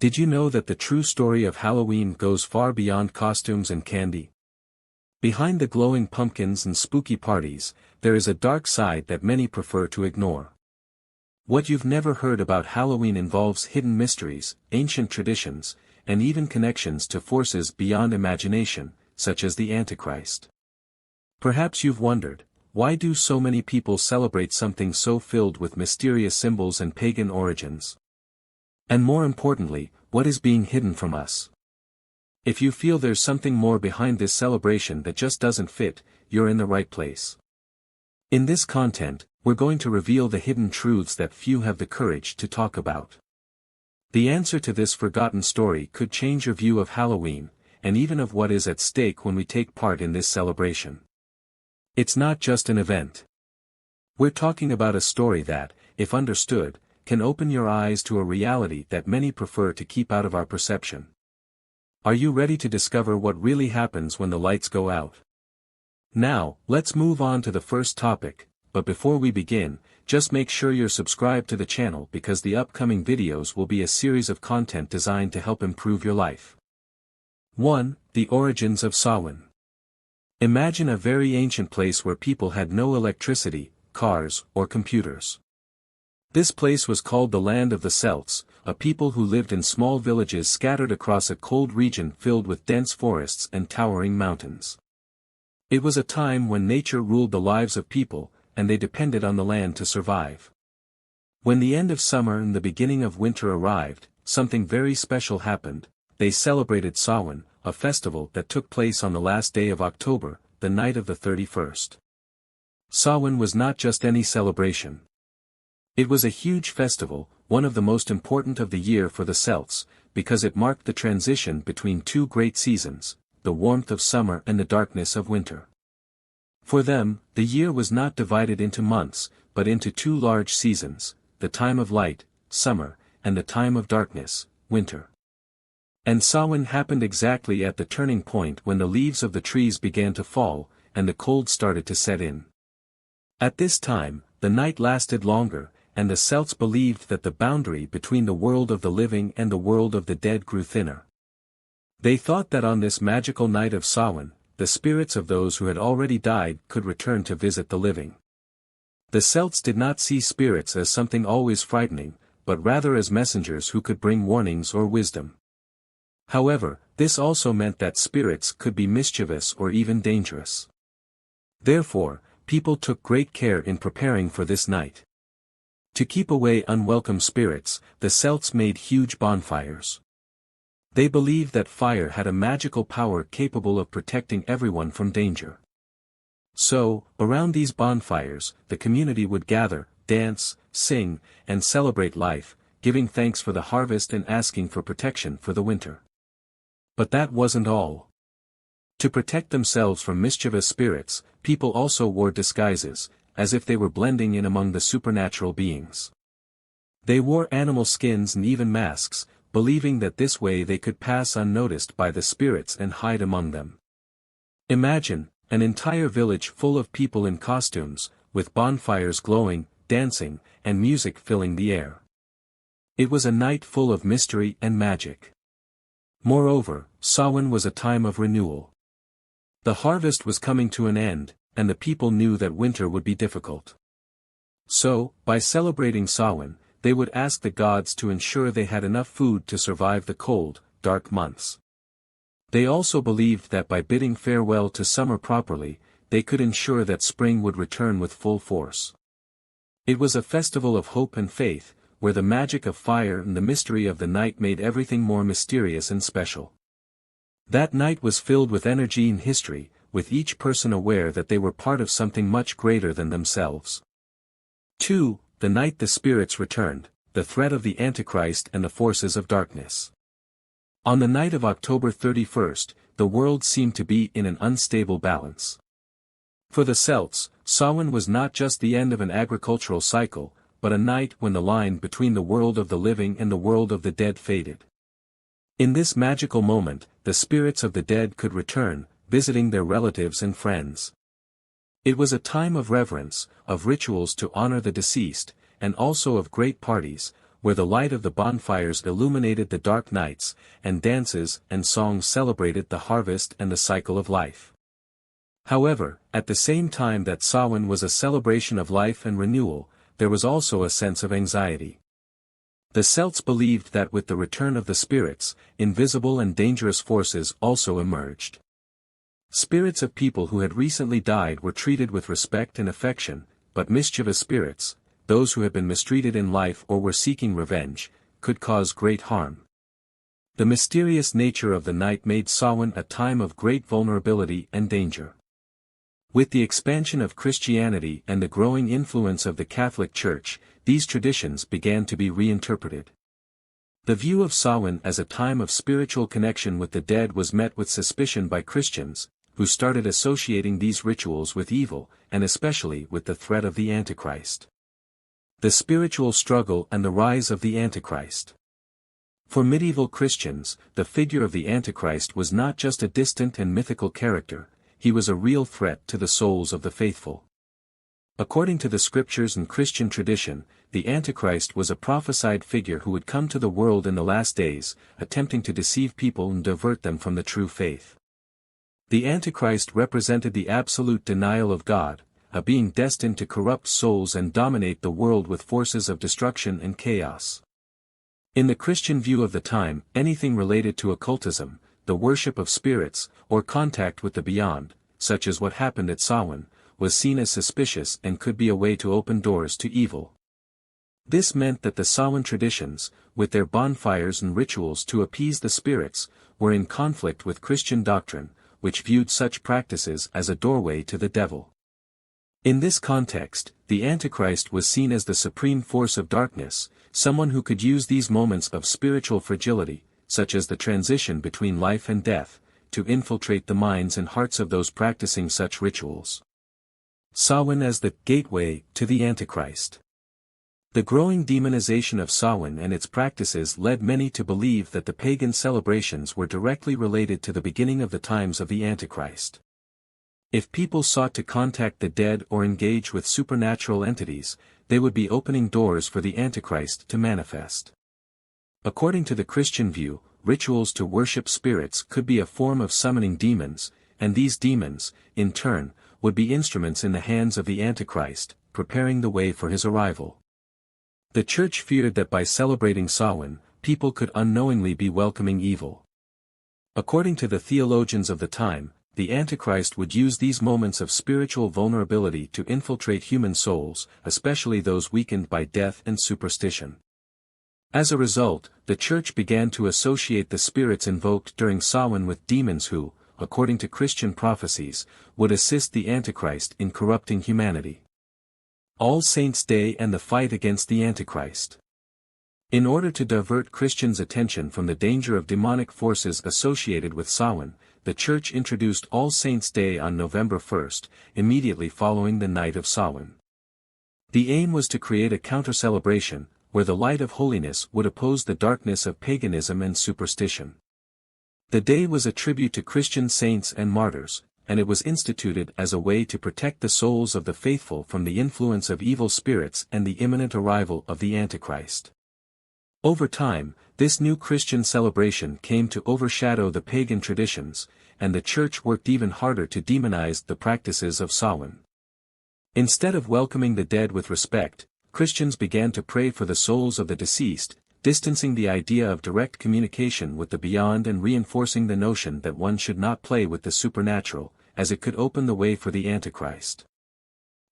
Did you know that the true story of Halloween goes far beyond costumes and candy? Behind the glowing pumpkins and spooky parties, there is a dark side that many prefer to ignore. What you've never heard about Halloween involves hidden mysteries, ancient traditions, and even connections to forces beyond imagination, such as the Antichrist. Perhaps you've wondered, why do so many people celebrate something so filled with mysterious symbols and pagan origins? And more importantly, what is being hidden from us? If you feel there's something more behind this celebration that just doesn't fit, you're in the right place. In this content, we're going to reveal the hidden truths that few have the courage to talk about. The answer to this forgotten story could change your view of Halloween, and even of what is at stake when we take part in this celebration. It's not just an event. We're talking about a story that, if understood, can open your eyes to a reality that many prefer to keep out of our perception. Are you ready to discover what really happens when the lights go out? Now, let's move on to the first topic, but before we begin, just make sure you're subscribed to the channel because the upcoming videos will be a series of content designed to help improve your life. 1. The Origins of Samhain. Imagine a very ancient place where people had no electricity, cars, or computers. This place was called the land of the Celts, a people who lived in small villages scattered across a cold region filled with dense forests and towering mountains. It was a time when nature ruled the lives of people, and they depended on the land to survive. When the end of summer and the beginning of winter arrived, something very special happened. They celebrated Samhain, a festival that took place on the last day of October, the night of the 31st. Samhain was not just any celebration. It was a huge festival, one of the most important of the year for the Celts, because it marked the transition between two great seasons, the warmth of summer and the darkness of winter. For them, the year was not divided into months, but into two large seasons, the time of light, summer, and the time of darkness, winter. And Samhain happened exactly at the turning point when the leaves of the trees began to fall, and the cold started to set in. At this time, the night lasted longer, and the Celts believed that the boundary between the world of the living and the world of the dead grew thinner. They thought that on this magical night of Samhain, the spirits of those who had already died could return to visit the living. The Celts did not see spirits as something always frightening, but rather as messengers who could bring warnings or wisdom. However, this also meant that spirits could be mischievous or even dangerous. Therefore, people took great care in preparing for this night. To keep away unwelcome spirits, the Celts made huge bonfires. They believed that fire had a magical power capable of protecting everyone from danger. So, around these bonfires, the community would gather, dance, sing, and celebrate life, giving thanks for the harvest and asking for protection for the winter. But that wasn't all. To protect themselves from mischievous spirits, people also wore disguises, as if they were blending in among the supernatural beings. They wore animal skins and even masks, believing that this way they could pass unnoticed by the spirits and hide among them. Imagine, an entire village full of people in costumes, with bonfires glowing, dancing, and music filling the air. It was a night full of mystery and magic. Moreover, Samhain was a time of renewal. The harvest was coming to an end, and the people knew that winter would be difficult. So, by celebrating Samhain, they would ask the gods to ensure they had enough food to survive the cold, dark months. They also believed that by bidding farewell to summer properly, they could ensure that spring would return with full force. It was a festival of hope and faith, where the magic of fire and the mystery of the night made everything more mysterious and special. That night was filled with energy and history, with each person aware that they were part of something much greater than themselves. 2. The night the spirits returned, the threat of the Antichrist and the forces of darkness. On the night of October 31st, the world seemed to be in an unstable balance. For the Celts, Samhain was not just the end of an agricultural cycle, but a night when the line between the world of the living and the world of the dead faded. In this magical moment, the spirits of the dead could return, visiting their relatives and friends. It was a time of reverence, of rituals to honor the deceased, and also of great parties, where the light of the bonfires illuminated the dark nights, and dances and songs celebrated the harvest and the cycle of life. However, at the same time that Samhain was a celebration of life and renewal, there was also a sense of anxiety. The Celts believed that with the return of the spirits, invisible and dangerous forces also emerged. Spirits of people who had recently died were treated with respect and affection, but mischievous spirits, those who had been mistreated in life or were seeking revenge, could cause great harm. The mysterious nature of the night made Samhain a time of great vulnerability and danger. With the expansion of Christianity and the growing influence of the Catholic Church, these traditions began to be reinterpreted. The view of Samhain as a time of spiritual connection with the dead was met with suspicion by Christians, who started associating these rituals with evil, and especially with the threat of the Antichrist. The spiritual struggle and the rise of the Antichrist. For medieval Christians, the figure of the Antichrist was not just a distant and mythical character, he was a real threat to the souls of the faithful. According to the scriptures and Christian tradition, the Antichrist was a prophesied figure who would come to the world in the last days, attempting to deceive people and divert them from the true faith. The Antichrist represented the absolute denial of God, a being destined to corrupt souls and dominate the world with forces of destruction and chaos. In the Christian view of the time, anything related to occultism, the worship of spirits, or contact with the beyond, such as what happened at Samhain, was seen as suspicious and could be a way to open doors to evil. This meant that the Samhain traditions, with their bonfires and rituals to appease the spirits, were in conflict with Christian doctrine, which viewed such practices as a doorway to the devil. In this context, the Antichrist was seen as the supreme force of darkness, someone who could use these moments of spiritual fragility, such as the transition between life and death, to infiltrate the minds and hearts of those practicing such rituals. Samhain as the gateway to the Antichrist. The growing demonization of Samhain and its practices led many to believe that the pagan celebrations were directly related to the beginning of the times of the Antichrist. If people sought to contact the dead or engage with supernatural entities, they would be opening doors for the Antichrist to manifest. According to the Christian view, rituals to worship spirits could be a form of summoning demons, and these demons, in turn, would be instruments in the hands of the Antichrist, preparing the way for his arrival. The Church feared that by celebrating Samhain, people could unknowingly be welcoming evil. According to the theologians of the time, the Antichrist would use these moments of spiritual vulnerability to infiltrate human souls, especially those weakened by death and superstition. As a result, the Church began to associate the spirits invoked during Samhain with demons who, according to Christian prophecies, would assist the Antichrist in corrupting humanity. All Saints' Day and the fight against the Antichrist. In order to divert Christians' attention from the danger of demonic forces associated with Samhain, the Church introduced All Saints' Day on November 1st, immediately following the night of Samhain. The aim was to create a counter-celebration, where the light of holiness would oppose the darkness of paganism and superstition. The day was a tribute to Christian saints and martyrs, and it was instituted as a way to protect the souls of the faithful from the influence of evil spirits and the imminent arrival of the Antichrist. Over time, this new Christian celebration came to overshadow the pagan traditions, and the Church worked even harder to demonize the practices of Samhain. Instead of welcoming the dead with respect, Christians began to pray for the souls of the deceased, distancing the idea of direct communication with the beyond and reinforcing the notion that one should not play with the supernatural, as it could open the way for the Antichrist.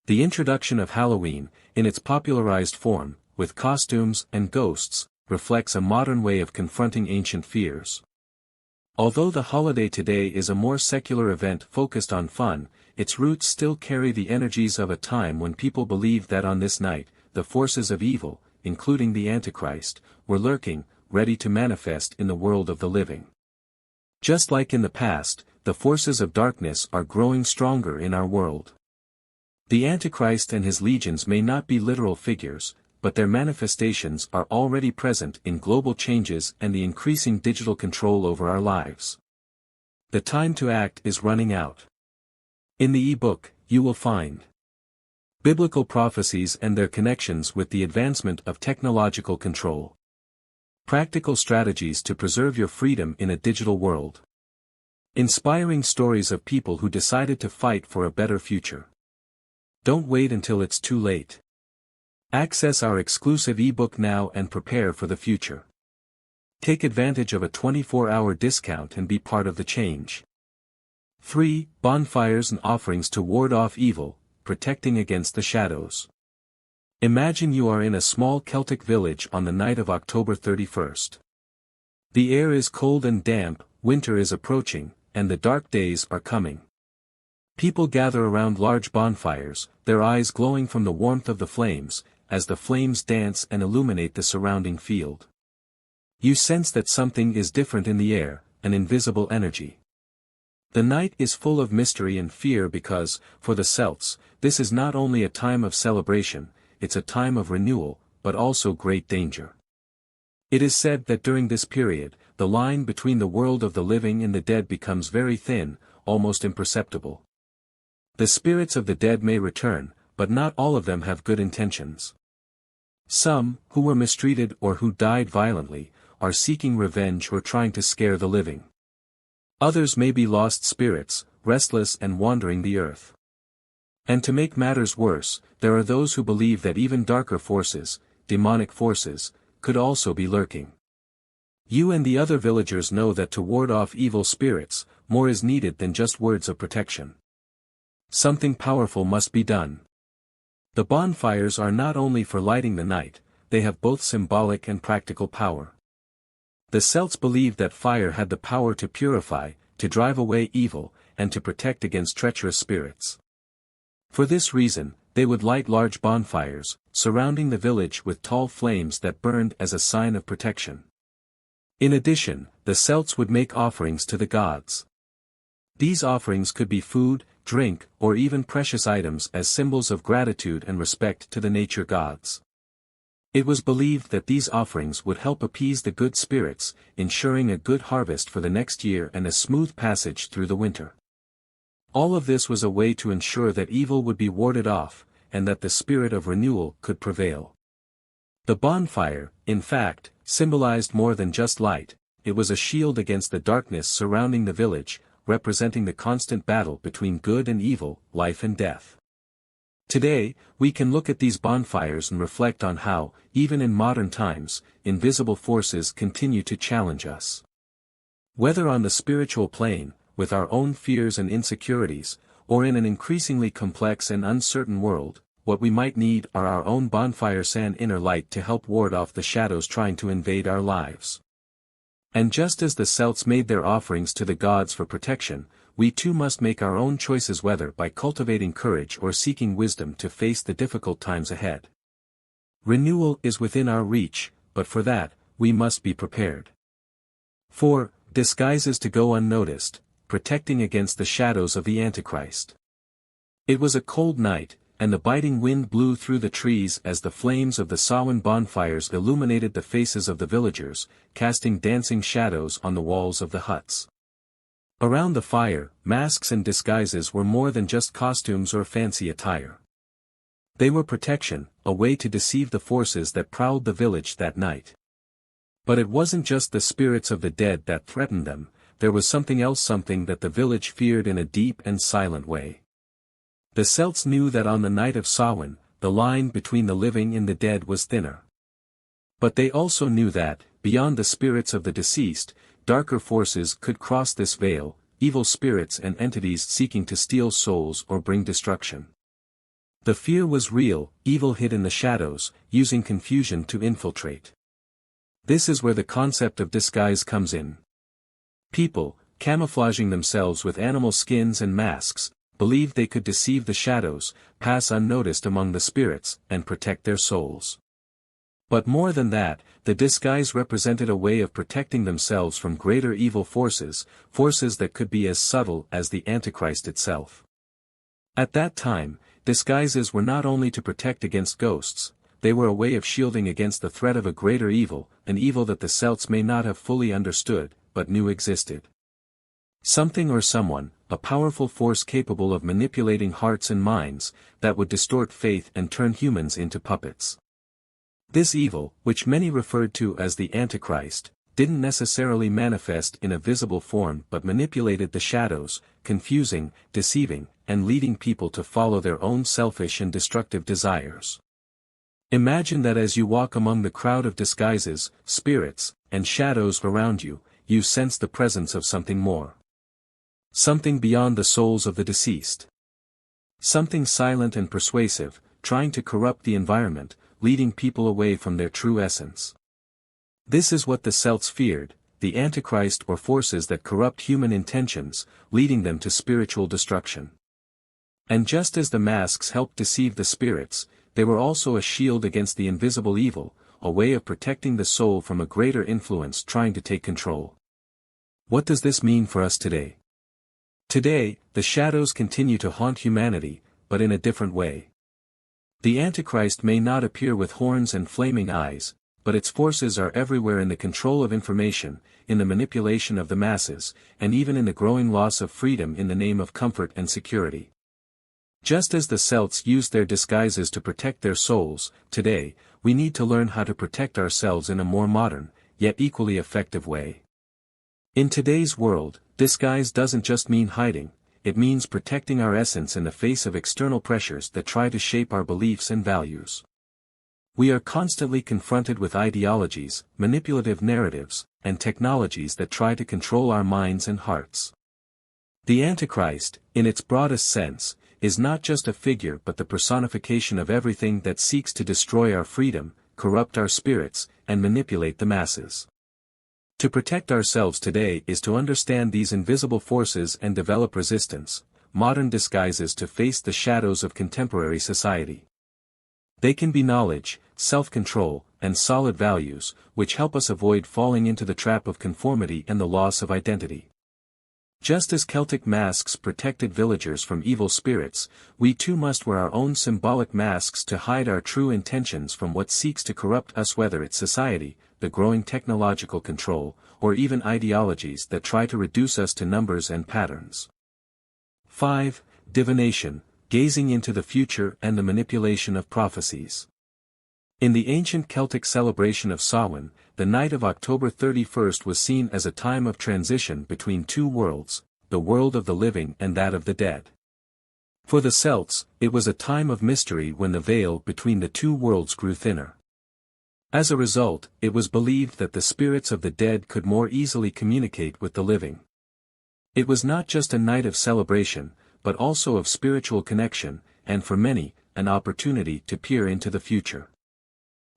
The introduction of Halloween, in its popularized form, with costumes and ghosts, reflects a modern way of confronting ancient fears. Although the holiday today is a more secular event focused on fun, its roots still carry the energies of a time when people believed that on this night, the forces of evil, including the Antichrist, were lurking, ready to manifest in the world of the living. Just like in the past, the forces of darkness are growing stronger in our world. The Antichrist and his legions may not be literal figures, but their manifestations are already present in global changes and the increasing digital control over our lives. The time to act is running out. In the e-book, you will find Biblical prophecies and their connections with the advancement of technological control. Practical strategies to preserve your freedom in a digital world. Inspiring stories of people who decided to fight for a better future. Don't wait until it's too late. Access our exclusive ebook now and prepare for the future. Take advantage of a 24-hour discount and be part of the change. 3. Bonfires and offerings to ward off evil, protecting against the shadows. Imagine you are in a small Celtic village on the night of October 31st. The air is cold and damp, winter is approaching, and the dark days are coming. People gather around large bonfires, their eyes glowing from the warmth of the flames, as the flames dance and illuminate the surrounding field. You sense that something is different in the air, an invisible energy. The night is full of mystery and fear because, for the Celts, this is not only a time of celebration, it's a time of renewal, but also great danger. It is said that during this period, the line between the world of the living and the dead becomes very thin, almost imperceptible. The spirits of the dead may return, but not all of them have good intentions. Some, who were mistreated or who died violently, are seeking revenge or trying to scare the living. Others may be lost spirits, restless and wandering the earth. And to make matters worse, there are those who believe that even darker forces, demonic forces, could also be lurking. You and the other villagers know that to ward off evil spirits, more is needed than just words of protection. Something powerful must be done. The bonfires are not only for lighting the night, they have both symbolic and practical power. The Celts believed that fire had the power to purify, to drive away evil, and to protect against treacherous spirits. For this reason, they would light large bonfires, surrounding the village with tall flames that burned as a sign of protection. In addition, the Celts would make offerings to the gods. These offerings could be food, drink, or even precious items as symbols of gratitude and respect to the nature gods. It was believed that these offerings would help appease the good spirits, ensuring a good harvest for the next year and a smooth passage through the winter. All of this was a way to ensure that evil would be warded off, and that the spirit of renewal could prevail. The bonfire, in fact, symbolized more than just light, it was a shield against the darkness surrounding the village, representing the constant battle between good and evil, life and death. Today, we can look at these bonfires and reflect on how, even in modern times, invisible forces continue to challenge us. Whether on the spiritual plane, with our own fears and insecurities, or in an increasingly complex and uncertain world, what we might need are our own bonfires and inner light to help ward off the shadows trying to invade our lives. And just as the Celts made their offerings to the gods for protection, we too must make our own choices, whether by cultivating courage or seeking wisdom to face the difficult times ahead. Renewal is within our reach, but for that, we must be prepared. 4. Disguises to go unnoticed, protecting against the shadows of the Antichrist. It was a cold night, and the biting wind blew through the trees as the flames of the Samhain bonfires illuminated the faces of the villagers, casting dancing shadows on the walls of the huts. Around the fire, masks and disguises were more than just costumes or fancy attire. They were protection, a way to deceive the forces that prowled the village that night. But it wasn't just the spirits of the dead that threatened them, there was something else, something that the village feared in a deep and silent way. The Celts knew that on the night of Samhain, the line between the living and the dead was thinner. But they also knew that, beyond the spirits of the deceased, darker forces could cross this veil, evil spirits and entities seeking to steal souls or bring destruction. The fear was real, evil hid in the shadows, using confusion to infiltrate. This is where the concept of disguise comes in. People, camouflaging themselves with animal skins and masks, believed they could deceive the shadows, pass unnoticed among the spirits, and protect their souls. But more than that, the disguise represented a way of protecting themselves from greater evil forces, forces that could be as subtle as the Antichrist itself. At that time, disguises were not only to protect against ghosts, they were a way of shielding against the threat of a greater evil, an evil that the Celts may not have fully understood, but knew existed. Something or someone, a powerful force capable of manipulating hearts and minds, that would distort faith and turn humans into puppets. This evil, which many referred to as the Antichrist, didn't necessarily manifest in a visible form but manipulated the shadows, confusing, deceiving, and leading people to follow their own selfish and destructive desires. Imagine that as you walk among the crowd of disguises, spirits, and shadows around you, you sense the presence of something more. Something beyond the souls of the deceased. Something silent and persuasive, trying to corrupt the environment, leading people away from their true essence. This is what the Celts feared, the Antichrist or forces that corrupt human intentions, leading them to spiritual destruction. And just as the masks helped deceive the spirits, they were also a shield against the invisible evil, a way of protecting the soul from a greater influence trying to take control. What does this mean for us today? Today, the shadows continue to haunt humanity, but in a different way. The Antichrist may not appear with horns and flaming eyes, but its forces are everywhere in the control of information, in the manipulation of the masses, and even in the growing loss of freedom in the name of comfort and security. Just as the Celts used their disguises to protect their souls, today, we need to learn how to protect ourselves in a more modern, yet equally effective way. In today's world, disguise doesn't just mean hiding, it means protecting our essence in the face of external pressures that try to shape our beliefs and values. We are constantly confronted with ideologies, manipulative narratives, and technologies that try to control our minds and hearts. The Antichrist, in its broadest sense, is not just a figure but the personification of everything that seeks to destroy our freedom, corrupt our spirits, and manipulate the masses. To protect ourselves today is to understand these invisible forces and develop resistance, modern disguises to face the shadows of contemporary society. They can be knowledge, self-control, and solid values, which help us avoid falling into the trap of conformity and the loss of identity. Just as Celtic masks protected villagers from evil spirits, we too must wear our own symbolic masks to hide our true intentions from what seeks to corrupt us, whether it's society, the growing technological control, or even ideologies that try to reduce us to numbers and patterns. 5. Divination, gazing into the future and the manipulation of prophecies. In the ancient Celtic celebration of Samhain, the night of October 31st was seen as a time of transition between two worlds, the world of the living and that of the dead. For the Celts, it was a time of mystery when the veil between the two worlds grew thinner. As a result, it was believed that the spirits of the dead could more easily communicate with the living. It was not just a night of celebration, but also of spiritual connection, and for many, an opportunity to peer into the future.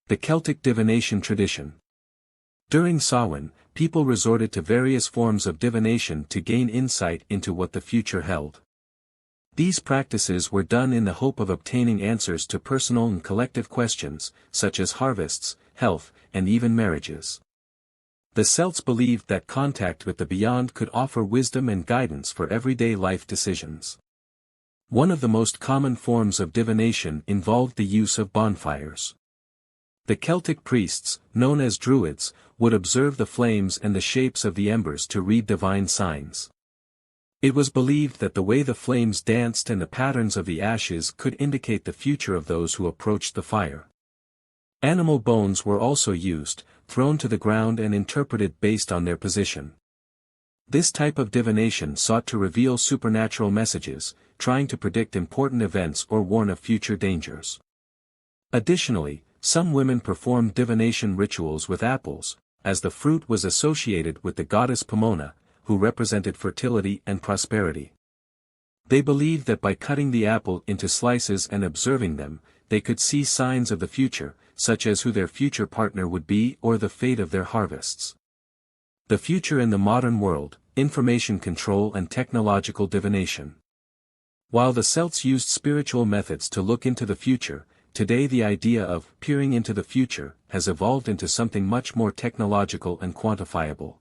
The Celtic divination tradition. During Samhain, people resorted to various forms of divination to gain insight into what the future held. These practices were done in the hope of obtaining answers to personal and collective questions, such as harvests, health, and even marriages. The Celts believed that contact with the beyond could offer wisdom and guidance for everyday life decisions. One of the most common forms of divination involved the use of bonfires. The Celtic priests, known as Druids, would observe the flames and the shapes of the embers to read divine signs. It was believed that the way the flames danced and the patterns of the ashes could indicate the future of those who approached the fire. Animal bones were also used, thrown to the ground and interpreted based on their position. This type of divination sought to reveal supernatural messages, trying to predict important events or warn of future dangers. Additionally, some women performed divination rituals with apples, as the fruit was associated with the goddess Pomona, who represented fertility and prosperity. They believed that by cutting the apple into slices and observing them, they could see signs of the future, such as who their future partner would be or the fate of their harvests. The future in the modern world, information control and technological divination. While the Celts used spiritual methods to look into the future, today the idea of peering into the future has evolved into something much more technological and quantifiable.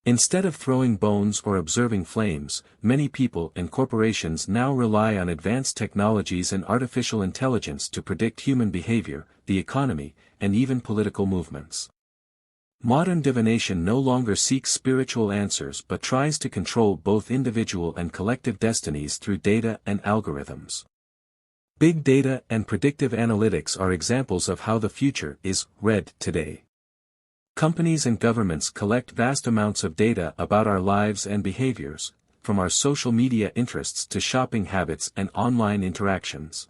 Instead of throwing bones or observing flames, many people and corporations now rely on advanced technologies and artificial intelligence to predict human behavior, the economy, and even political movements. Modern divination no longer seeks spiritual answers but tries to control both individual and collective destinies through data and algorithms. Big data and predictive analytics are examples of how the future is read today. Companies and governments collect vast amounts of data about our lives and behaviors, from our social media interests to shopping habits and online interactions.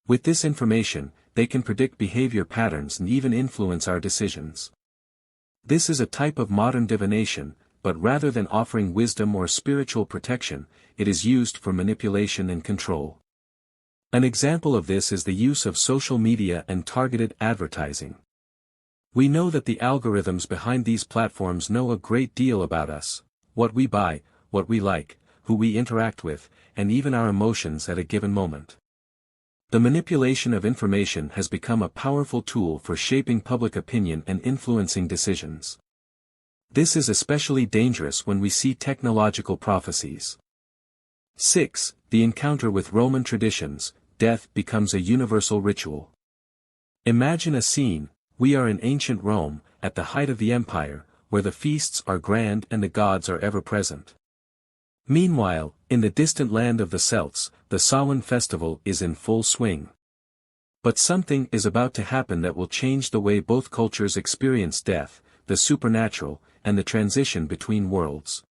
With this information, they can predict behavior patterns and even influence our decisions. This is a type of modern divination, but rather than offering wisdom or spiritual protection, it is used for manipulation and control. An example of this is the use of social media and targeted advertising. We know that the algorithms behind these platforms know a great deal about us, what we buy, what we like, who we interact with, and even our emotions at a given moment. The manipulation of information has become a powerful tool for shaping public opinion and influencing decisions. This is especially dangerous when we see technological prophecies. 6. The encounter with Roman traditions. Death becomes a universal ritual. Imagine a scene: we are in ancient Rome, at the height of the empire, where the feasts are grand and the gods are ever present. Meanwhile, in the distant land of the Celts, the Samhain festival is in full swing. But something is about to happen that will change the way both cultures experience death, the supernatural, and the transition between worlds.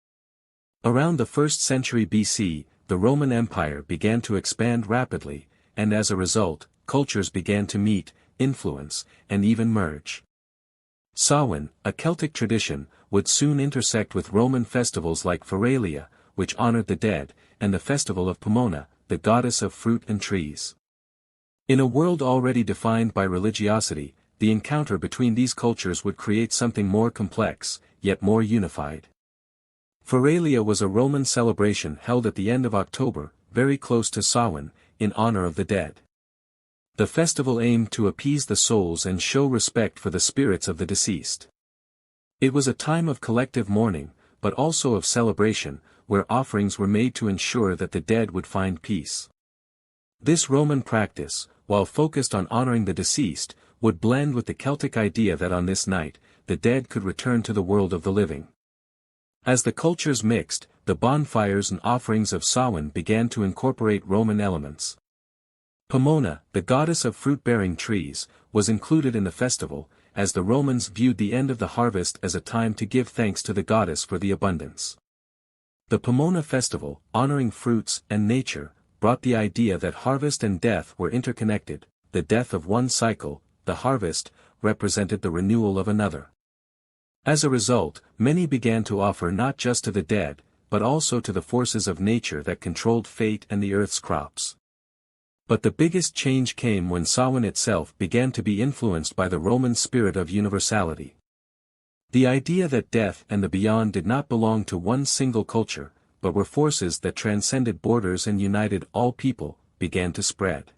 Around the 1st century BC, the Roman Empire began to expand rapidly, and as a result, cultures began to meet, influence, and even merge. Samhain, a Celtic tradition, would soon intersect with Roman festivals like Feralia, which honored the dead, and the festival of Pomona, the goddess of fruit and trees. In a world already defined by religiosity, the encounter between these cultures would create something more complex, yet more unified. Feralia was a Roman celebration held at the end of October, very close to Samhain, in honor of the dead. The festival aimed to appease the souls and show respect for the spirits of the deceased. It was a time of collective mourning, but also of celebration, where offerings were made to ensure that the dead would find peace. This Roman practice, while focused on honoring the deceased, would blend with the Celtic idea that on this night, the dead could return to the world of the living. As the cultures mixed, the bonfires and offerings of Samhain began to incorporate Roman elements. Pomona, the goddess of fruit-bearing trees, was included in the festival, as the Romans viewed the end of the harvest as a time to give thanks to the goddess for the abundance. The Pomona festival, honoring fruits and nature, brought the idea that harvest and death were interconnected. The death of one cycle, the harvest, represented the renewal of another. As a result, many began to offer not just to the dead, but also to the forces of nature that controlled fate and the earth's crops. But the biggest change came when Samhain itself began to be influenced by the Roman spirit of universality. The idea that death and the beyond did not belong to one single culture, but were forces that transcended borders and united all people, began to spread.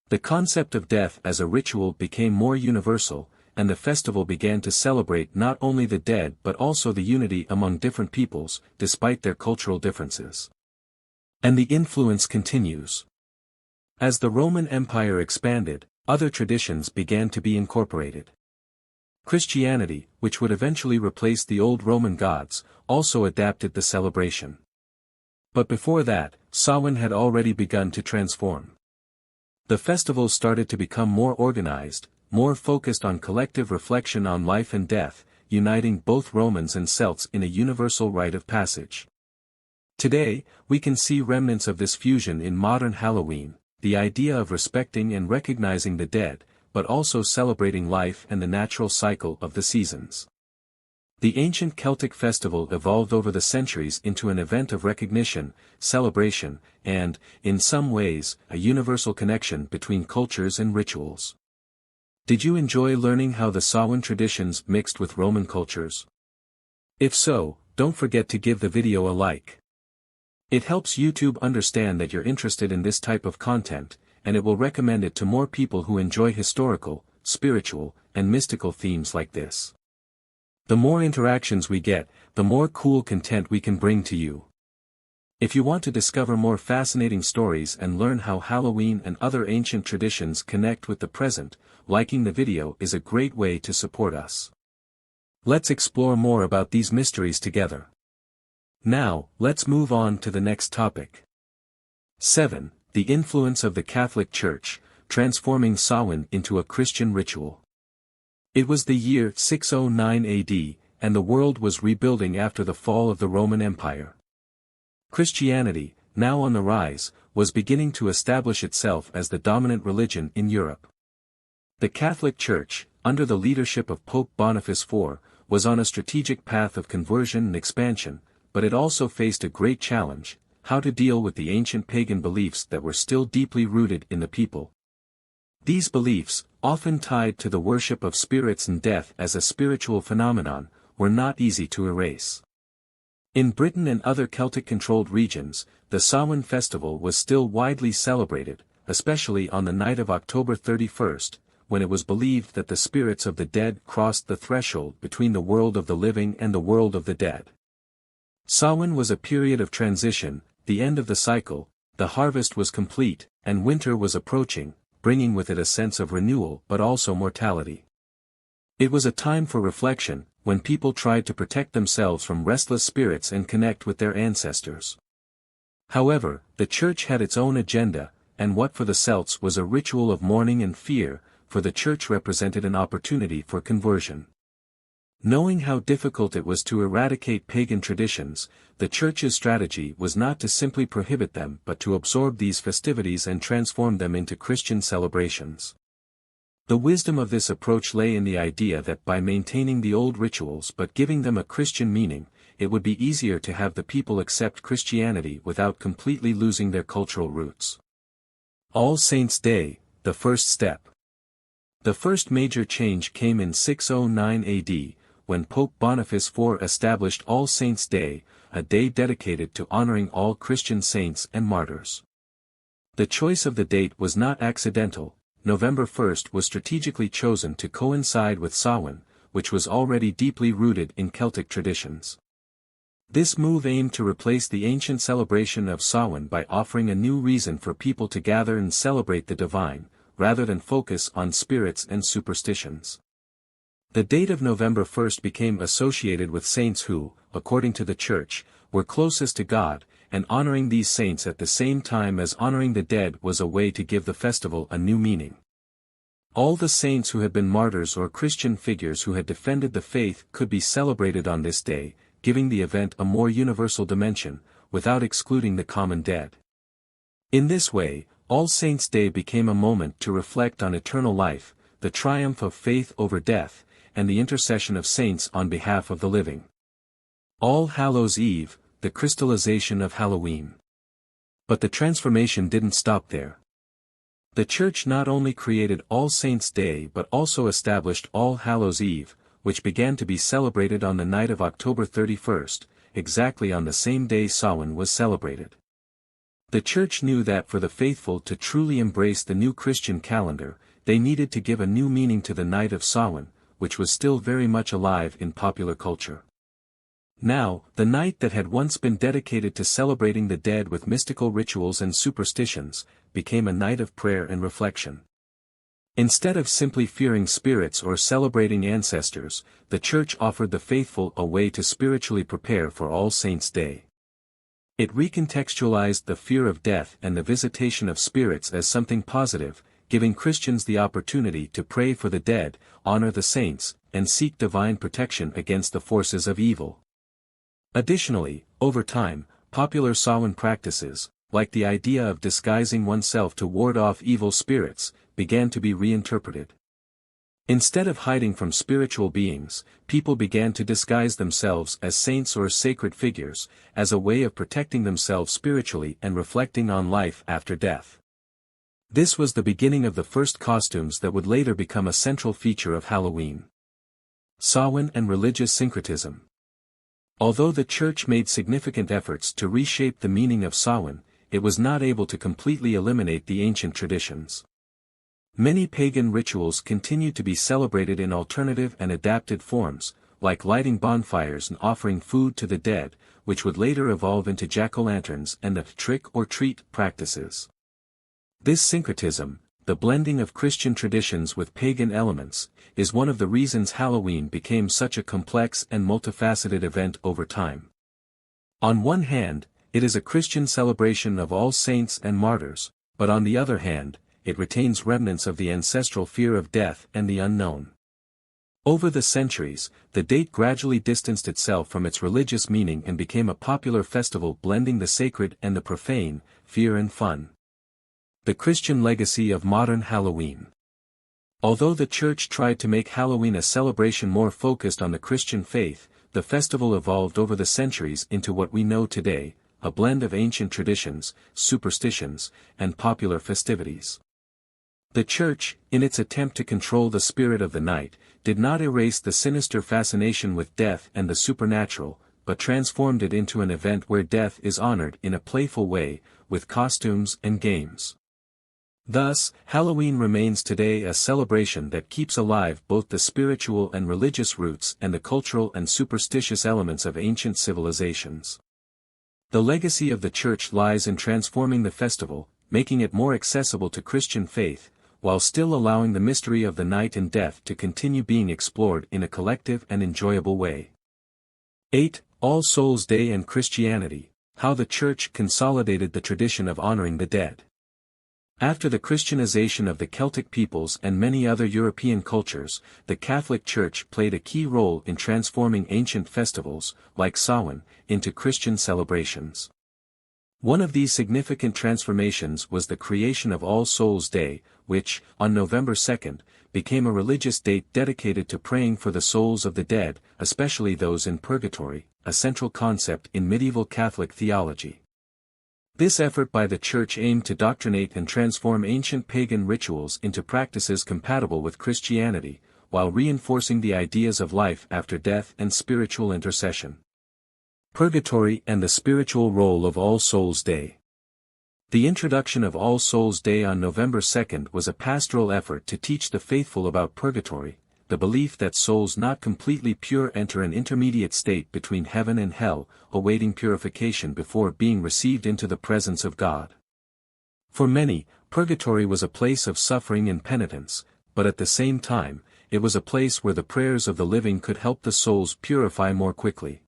The concept of death as a ritual became more universal, and the festival began to celebrate not only the dead but also the unity among different peoples, despite their cultural differences. And the influence continues. As the Roman Empire expanded, other traditions began to be incorporated. Christianity, which would eventually replace the old Roman gods, also adapted the celebration. But before that, Samhain had already begun to transform. The festivals started to become more organized, more focused on collective reflection on life and death, uniting both Romans and Celts in a universal rite of passage. Today, we can see remnants of this fusion in modern Halloween, the idea of respecting and recognizing the dead, but also celebrating life and the natural cycle of the seasons. The ancient Celtic festival evolved over the centuries into an event of recognition, celebration, and, in some ways, a universal connection between cultures and rituals. Did you enjoy learning how the Samhain traditions mixed with Roman cultures? If so, don't forget to give the video a like. It helps YouTube understand that you're interested in this type of content, and it will recommend it to more people who enjoy historical, spiritual, and mystical themes like this. The more interactions we get, the more cool content we can bring to you. If you want to discover more fascinating stories and learn how Halloween and other ancient traditions connect with the present, liking the video is a great way to support us. Let's explore more about these mysteries together. Now, let's move on to the next topic. 7. The influence of the Catholic Church, transforming Samhain into a Christian ritual. It was the year 609 AD, and the world was rebuilding after the fall of the Roman Empire. Christianity, now on the rise, was beginning to establish itself as the dominant religion in Europe. The Catholic Church, under the leadership of Pope Boniface IV, was on a strategic path of conversion and expansion, but it also faced a great challenge: how to deal with the ancient pagan beliefs that were still deeply rooted in the people. These beliefs, often tied to the worship of spirits and death as a spiritual phenomenon, were not easy to erase. In Britain and other Celtic-controlled regions, the Samhain festival was still widely celebrated, especially on the night of October 31st, when it was believed that the spirits of the dead crossed the threshold between the world of the living and the world of the dead. Samhain was a period of transition, the end of the cycle, the harvest was complete, and winter was approaching, bringing with it a sense of renewal but also mortality. It was a time for reflection, when people tried to protect themselves from restless spirits and connect with their ancestors. However, the Church had its own agenda, and what for the Celts was a ritual of mourning and fear, for the Church represented an opportunity for conversion. Knowing how difficult it was to eradicate pagan traditions, the Church's strategy was not to simply prohibit them but to absorb these festivities and transform them into Christian celebrations. The wisdom of this approach lay in the idea that by maintaining the old rituals but giving them a Christian meaning, it would be easier to have the people accept Christianity without completely losing their cultural roots. All Saints' Day, the first step. The first major change came in 609 AD, when Pope Boniface IV established All Saints' Day, a day dedicated to honoring all Christian saints and martyrs. The choice of the date was not accidental. November 1st was strategically chosen to coincide with Samhain, which was already deeply rooted in Celtic traditions. This move aimed to replace the ancient celebration of Samhain by offering a new reason for people to gather and celebrate the divine, rather than focus on spirits and superstitions. The date of November 1st became associated with saints who, according to the Church, were closest to God, and honoring these saints at the same time as honoring the dead was a way to give the festival a new meaning. All the saints who had been martyrs or Christian figures who had defended the faith could be celebrated on this day, giving the event a more universal dimension, without excluding the common dead. In this way, All Saints' Day became a moment to reflect on eternal life, the triumph of faith over death, and the intercession of saints on behalf of the living. All Hallows' Eve, the crystallization of Halloween. But the transformation didn't stop there. The Church not only created All Saints' Day but also established All Hallows' Eve, which began to be celebrated on the night of October 31st, exactly on the same day Samhain was celebrated. The Church knew that for the faithful to truly embrace the new Christian calendar, they needed to give a new meaning to the night of Samhain, which was still very much alive in popular culture. Now, the night that had once been dedicated to celebrating the dead with mystical rituals and superstitions, became a night of prayer and reflection. Instead of simply fearing spirits or celebrating ancestors, the Church offered the faithful a way to spiritually prepare for All Saints' Day. It recontextualized the fear of death and the visitation of spirits as something positive, giving Christians the opportunity to pray for the dead, honor the saints, and seek divine protection against the forces of evil. Additionally, over time, popular Samhain practices, like the idea of disguising oneself to ward off evil spirits, began to be reinterpreted. Instead of hiding from spiritual beings, people began to disguise themselves as saints or sacred figures, as a way of protecting themselves spiritually and reflecting on life after death. This was the beginning of the first costumes that would later become a central feature of Halloween. Samhain and religious syncretism. Although the Church made significant efforts to reshape the meaning of Samhain, it was not able to completely eliminate the ancient traditions. Many pagan rituals continued to be celebrated in alternative and adapted forms, like lighting bonfires and offering food to the dead, which would later evolve into jack-o'-lanterns and the trick-or-treat practices. This syncretism, the blending of Christian traditions with pagan elements, is one of the reasons Halloween became such a complex and multifaceted event over time. On one hand, it is a Christian celebration of all saints and martyrs, but on the other hand, it retains remnants of the ancestral fear of death and the unknown. Over the centuries, the date gradually distanced itself from its religious meaning and became a popular festival blending the sacred and the profane, fear and fun. The Christian legacy of modern Halloween. Although the Church tried to make Halloween a celebration more focused on the Christian faith, the festival evolved over the centuries into what we know today, a blend of ancient traditions, superstitions, and popular festivities. The Church, in its attempt to control the spirit of the night, did not erase the sinister fascination with death and the supernatural, but transformed it into an event where death is honored in a playful way, with costumes and games. Thus, Halloween remains today a celebration that keeps alive both the spiritual and religious roots and the cultural and superstitious elements of ancient civilizations. The legacy of the Church lies in transforming the festival, making it more accessible to Christian faith, while still allowing the mystery of the night and death to continue being explored in a collective and enjoyable way. 8. All Souls' Day and Christianity, how the Church consolidated the tradition of honoring the dead. After the Christianization of the Celtic peoples and many other European cultures, the Catholic Church played a key role in transforming ancient festivals, like Samhain, into Christian celebrations. One of these significant transformations was the creation of All Souls' Day, which, on November 2nd, became a religious date dedicated to praying for the souls of the dead, especially those in purgatory, a central concept in medieval Catholic theology. This effort by the Church aimed to doctrinate and transform ancient pagan rituals into practices compatible with Christianity, while reinforcing the ideas of life after death and spiritual intercession. Purgatory and the spiritual role of All Souls' Day. The introduction of All Souls' Day on November 2nd was a pastoral effort to teach the faithful about purgatory, the belief that souls not completely pure enter an intermediate state between heaven and hell, awaiting purification before being received into the presence of God. For many, purgatory was a place of suffering and penitence, but at the same time, it was a place where the prayers of the living could help the souls purify more quickly.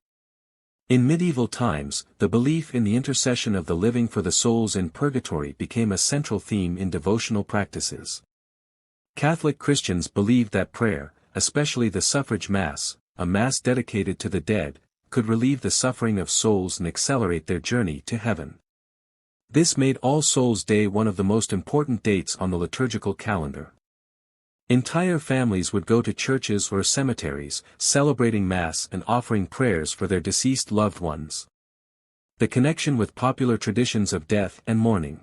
In medieval times, the belief in the intercession of the living for the souls in purgatory became a central theme in devotional practices. Catholic Christians believed that prayer, especially the suffrage Mass, a Mass dedicated to the dead, could relieve the suffering of souls and accelerate their journey to heaven. This made All Souls' Day one of the most important dates on the liturgical calendar. Entire families would go to churches or cemeteries, celebrating Mass and offering prayers for their deceased loved ones. The connection with popular traditions of death and mourning.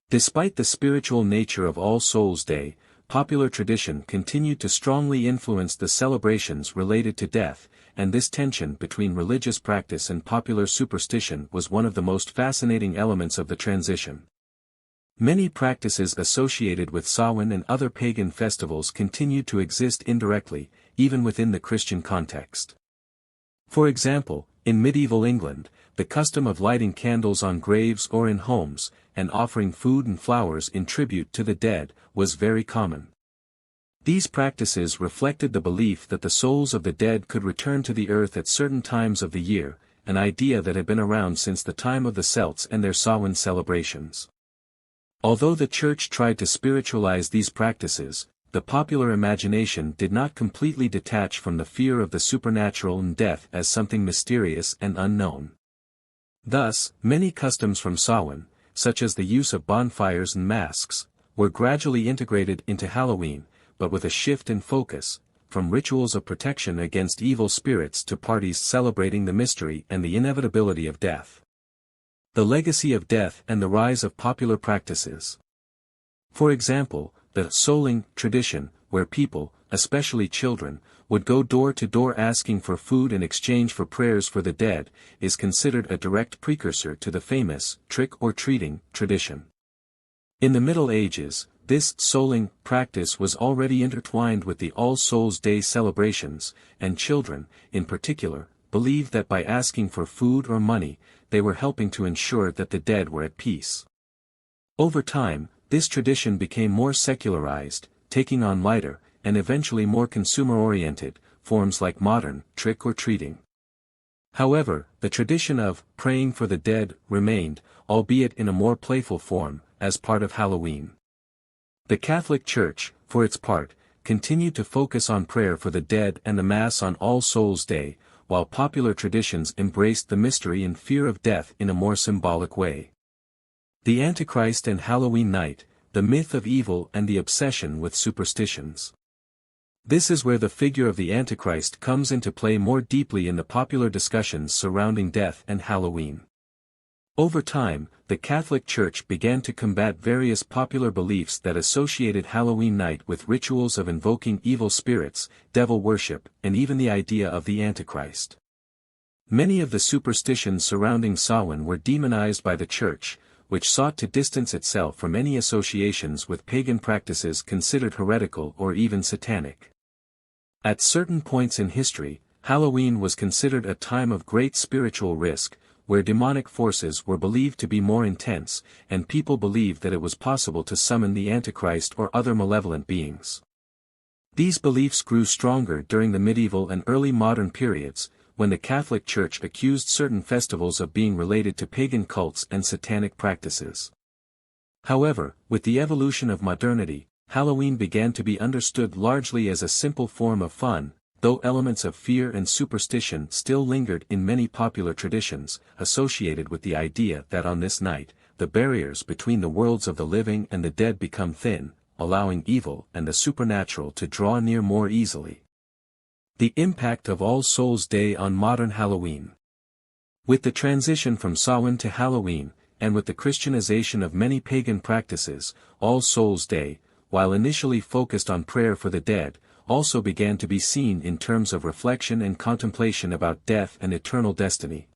Despite the spiritual nature of All Souls' Day, popular tradition continued to strongly influence the celebrations related to death, and this tension between religious practice and popular superstition was one of the most fascinating elements of the transition. Many practices associated with Samhain and other pagan festivals continued to exist indirectly, even within the Christian context. For example, in medieval England, the custom of lighting candles on graves or in homes, and offering food and flowers in tribute to the dead, was very common. These practices reflected the belief that the souls of the dead could return to the earth at certain times of the year, an idea that had been around since the time of the Celts and their Samhain celebrations. Although the Church tried to spiritualize these practices, the popular imagination did not completely detach from the fear of the supernatural and death as something mysterious and unknown. Thus, many customs from Samhain, such as the use of bonfires and masks, were gradually integrated into Halloween, but with a shift in focus, from rituals of protection against evil spirits to parties celebrating the mystery and the inevitability of death. The legacy of death and the rise of popular practices. For example, the souling tradition, where people, especially children, would go door to door asking for food in exchange for prayers for the dead, is considered a direct precursor to the famous trick-or-treating tradition. In the Middle Ages, this souling practice was already intertwined with the All Souls' Day celebrations, and children, in particular, believed that by asking for food or money, they were helping to ensure that the dead were at peace. Over time, this tradition became more secularized, taking on lighter, and eventually more consumer-oriented, forms like modern trick-or-treating. However, the tradition of praying for the dead remained, albeit in a more playful form, as part of Halloween. The Catholic Church, for its part, continued to focus on prayer for the dead and the Mass on All Souls' Day, while popular traditions embraced the mystery and fear of death in a more symbolic way. The Antichrist and Halloween Night, the myth of evil and the obsession with superstitions. This is where the figure of the Antichrist comes into play more deeply in the popular discussions surrounding death and Halloween. Over time, the Catholic Church began to combat various popular beliefs that associated Halloween night with rituals of invoking evil spirits, devil worship, and even the idea of the Antichrist. Many of the superstitions surrounding Samhain were demonized by the Church, which sought to distance itself from any associations with pagan practices considered heretical or even satanic. At certain points in history, Halloween was considered a time of great spiritual risk, where demonic forces were believed to be more intense, and people believed that it was possible to summon the Antichrist or other malevolent beings. These beliefs grew stronger during the medieval and early modern periods, when the Catholic Church accused certain festivals of being related to pagan cults and satanic practices. However, with the evolution of modernity, Halloween began to be understood largely as a simple form of fun, though elements of fear and superstition still lingered in many popular traditions, associated with the idea that on this night, the barriers between the worlds of the living and the dead become thin, allowing evil and the supernatural to draw near more easily. The impact of All Souls' Day on modern Halloween. With the transition from Samhain to Halloween, and with the Christianization of many pagan practices, All Souls' Day, while initially focused on prayer for the dead, also began to be seen in terms of reflection and contemplation about death and eternal destiny.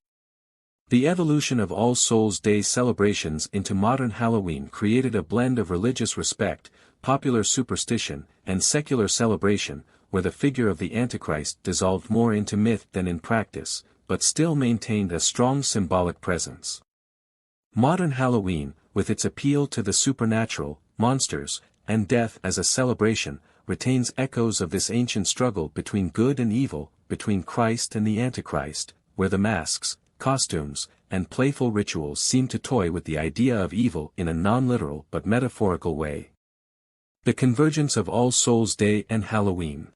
The evolution of All Souls' Day celebrations into modern Halloween created a blend of religious respect, popular superstition, and secular celebration, where the figure of the Antichrist dissolved more into myth than in practice, but still maintained a strong symbolic presence. Modern Halloween, with its appeal to the supernatural, monsters, and death as a celebration, retains echoes of this ancient struggle between good and evil, between Christ and the Antichrist, where the masks, costumes, and playful rituals seem to toy with the idea of evil in a non-literal but metaphorical way. The convergence of All Souls' Day and Halloween.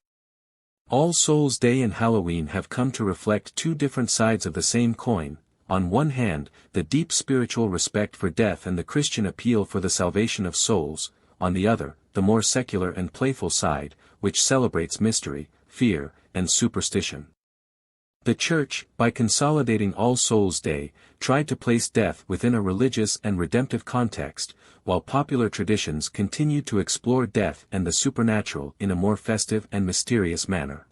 All Souls' Day and Halloween have come to reflect two different sides of the same coin. On one hand, the deep spiritual respect for death and the Christian appeal for the salvation of souls, on the other, the more secular and playful side, which celebrates mystery, fear, and superstition. The Church, by consolidating All Souls' Day, tried to place death within a religious and redemptive context, while popular traditions continued to explore death and the supernatural in a more festive and mysterious manner.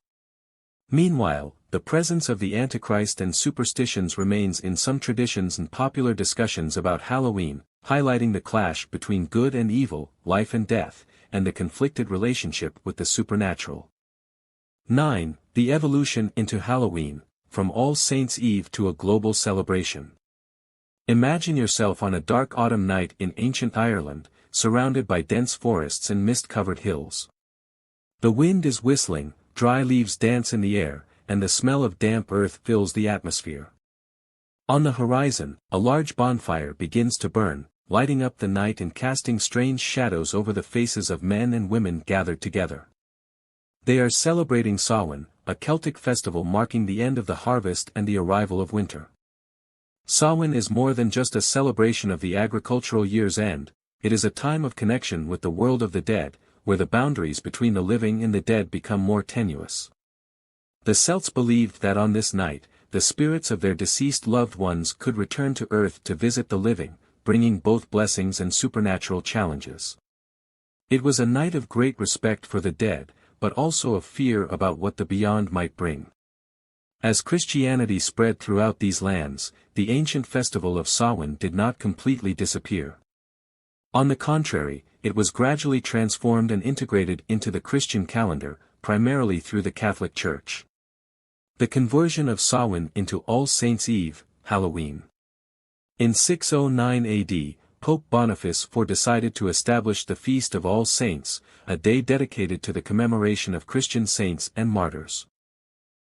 Meanwhile, the presence of the Antichrist and superstitions remains in some traditions and popular discussions about Halloween, highlighting the clash between good and evil, life and death, and the conflicted relationship with the supernatural. 9. The evolution into Halloween, from All Saints' Eve to a global celebration. Imagine yourself on a dark autumn night in ancient Ireland, surrounded by dense forests and mist-covered hills. The wind is whistling, dry leaves dance in the air, and the smell of damp earth fills the atmosphere. On the horizon, a large bonfire begins to burn, lighting up the night and casting strange shadows over the faces of men and women gathered together. They are celebrating Samhain, a Celtic festival marking the end of the harvest and the arrival of winter. Samhain is more than just a celebration of the agricultural year's end, it is a time of connection with the world of the dead, where the boundaries between the living and the dead become more tenuous. The Celts believed that on this night, the spirits of their deceased loved ones could return to earth to visit the living, bringing both blessings and supernatural challenges. It was a night of great respect for the dead, but also of fear about what the beyond might bring. As Christianity spread throughout these lands, the ancient festival of Samhain did not completely disappear. On the contrary, it was gradually transformed and integrated into the Christian calendar, primarily through the Catholic Church. The conversion of Samhain into All Saints' Eve, Halloween. In 609 AD, Pope Boniface IV decided to establish the Feast of All Saints, a day dedicated to the commemoration of Christian saints and martyrs.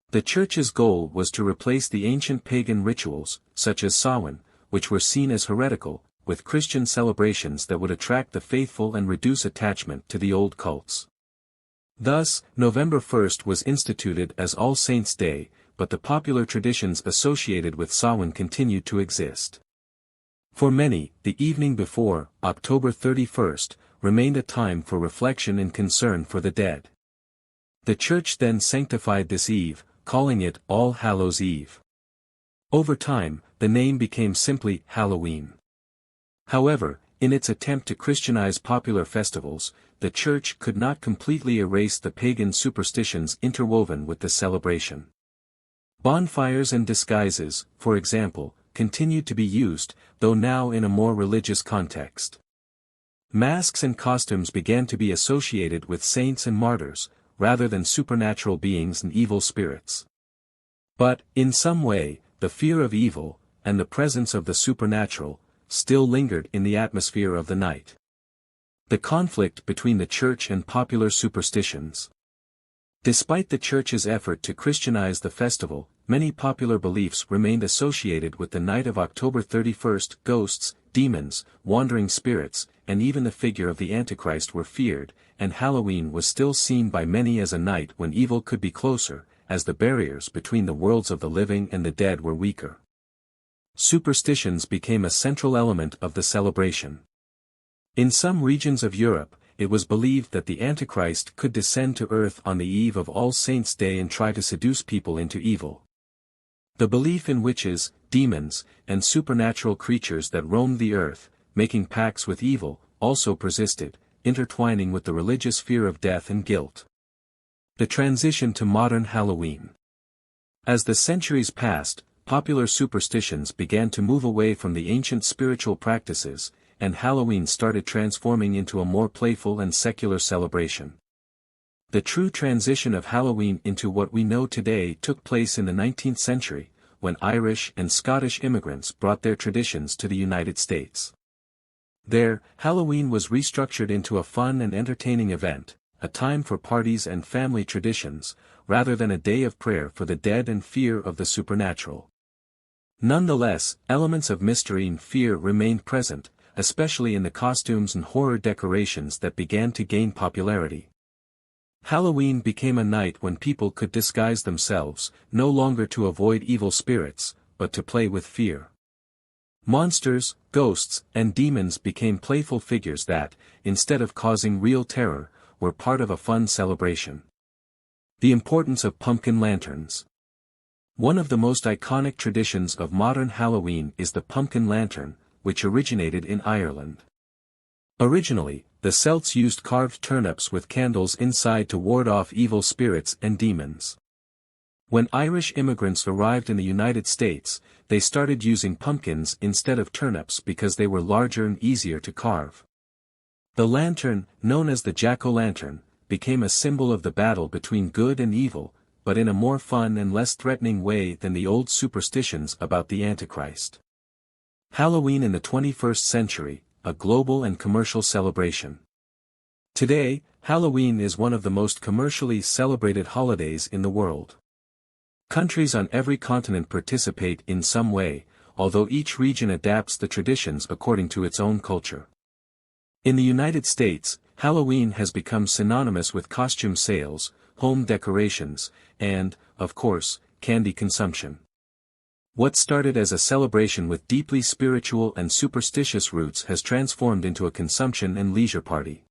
The Church's goal was to replace the ancient pagan rituals, such as Samhain, which were seen as heretical, with Christian celebrations that would attract the faithful and reduce attachment to the old cults. Thus, November 1st was instituted as All Saints' Day, but the popular traditions associated with Samhain continued to exist. For many, the evening before, October 31st, remained a time for reflection and concern for the dead. The Church then sanctified this eve, calling it All Hallows' Eve. Over time, the name became simply Halloween. However, in its attempt to Christianize popular festivals, the Church could not completely erase the pagan superstitions interwoven with the celebration. Bonfires and disguises, for example, continued to be used, though now in a more religious context. Masks and costumes began to be associated with saints and martyrs, rather than supernatural beings and evil spirits. But, in some way, the fear of evil, and the presence of the supernatural, still lingered in the atmosphere of the night. The conflict between the Church and popular superstitions. Despite the Church's effort to Christianize the festival, many popular beliefs remained associated with the night of October 31st. Ghosts, demons, wandering spirits, and even the figure of the Antichrist were feared, and Halloween was still seen by many as a night when evil could be closer, as the barriers between the worlds of the living and the dead were weaker. Superstitions became a central element of the celebration. In some regions of Europe, it was believed that the Antichrist could descend to earth on the eve of All Saints' Day and try to seduce people into evil. The belief in witches, demons, and supernatural creatures that roamed the earth, making pacts with evil, also persisted, intertwining with the religious fear of death and guilt. The transition to modern Halloween. As the centuries passed, popular superstitions began to move away from the ancient spiritual practices, and Halloween started transforming into a more playful and secular celebration. The true transition of Halloween into what we know today took place in the 19th century, when Irish and Scottish immigrants brought their traditions to the United States. There, Halloween was restructured into a fun and entertaining event, a time for parties and family traditions, rather than a day of prayer for the dead and fear of the supernatural. Nonetheless, elements of mystery and fear remained present, especially in the costumes and horror decorations that began to gain popularity. Halloween became a night when people could disguise themselves, no longer to avoid evil spirits, but to play with fear. Monsters, ghosts, and demons became playful figures that, instead of causing real terror, were part of a fun celebration. The importance of pumpkin lanterns. One of the most iconic traditions of modern Halloween is the pumpkin lantern, which originated in Ireland. Originally, the Celts used carved turnips with candles inside to ward off evil spirits and demons. When Irish immigrants arrived in the United States, they started using pumpkins instead of turnips because they were larger and easier to carve. The lantern, known as the jack-o'-lantern, became a symbol of the battle between good and evil, but in a more fun and less threatening way than the old superstitions about the Antichrist. Halloween in the 21st century, a global and commercial celebration. Today, Halloween is one of the most commercially celebrated holidays in the world. Countries on every continent participate in some way, although each region adapts the traditions according to its own culture. In the United States, Halloween has become synonymous with costume sales, home decorations, and, of course, candy consumption. What started as a celebration with deeply spiritual and superstitious roots has transformed into a consumption and leisure party.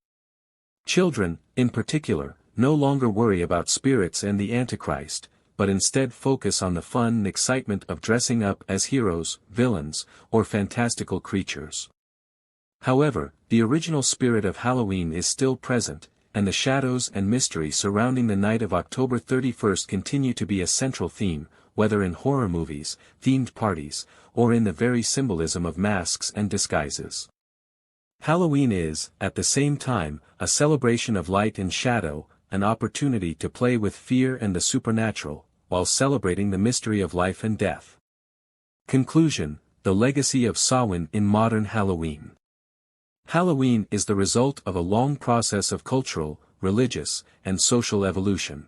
Children, in particular, no longer worry about spirits and the Antichrist, but instead focus on the fun and excitement of dressing up as heroes, villains, or fantastical creatures. However, the original spirit of Halloween is still present, and the shadows and mystery surrounding the night of October 31st continue to be a central theme, whether in horror movies, themed parties, or in the very symbolism of masks and disguises. Halloween is, at the same time, a celebration of light and shadow, an opportunity to play with fear and the supernatural, while celebrating the mystery of life and death. Conclusion: the legacy of Samhain in modern Halloween. Halloween is the result of a long process of cultural, religious, and social evolution.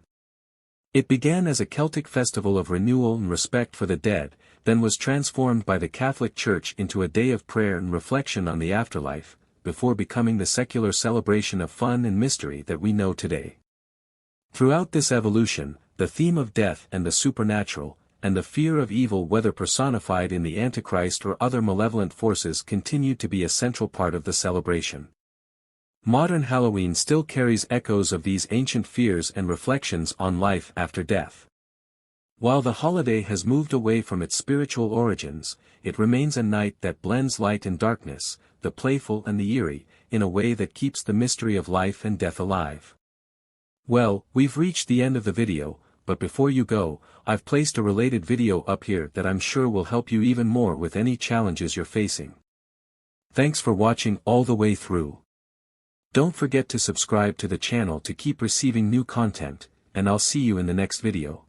It began as a Celtic festival of renewal and respect for the dead, then was transformed by the Catholic Church into a day of prayer and reflection on the afterlife, before becoming the secular celebration of fun and mystery that we know today. Throughout this evolution, the theme of death and the supernatural, and the fear of evil, whether personified in the Antichrist or other malevolent forces, continued to be a central part of the celebration. Modern Halloween still carries echoes of these ancient fears and reflections on life after death. While the holiday has moved away from its spiritual origins, it remains a night that blends light and darkness, the playful and the eerie, in a way that keeps the mystery of life and death alive. Well, we've reached the end of the video, but before you go, I've placed a related video up here that I'm sure will help you even more with any challenges you're facing. Thanks for watching all the way through. Don't forget to subscribe to the channel to keep receiving new content, and I'll see you in the next video.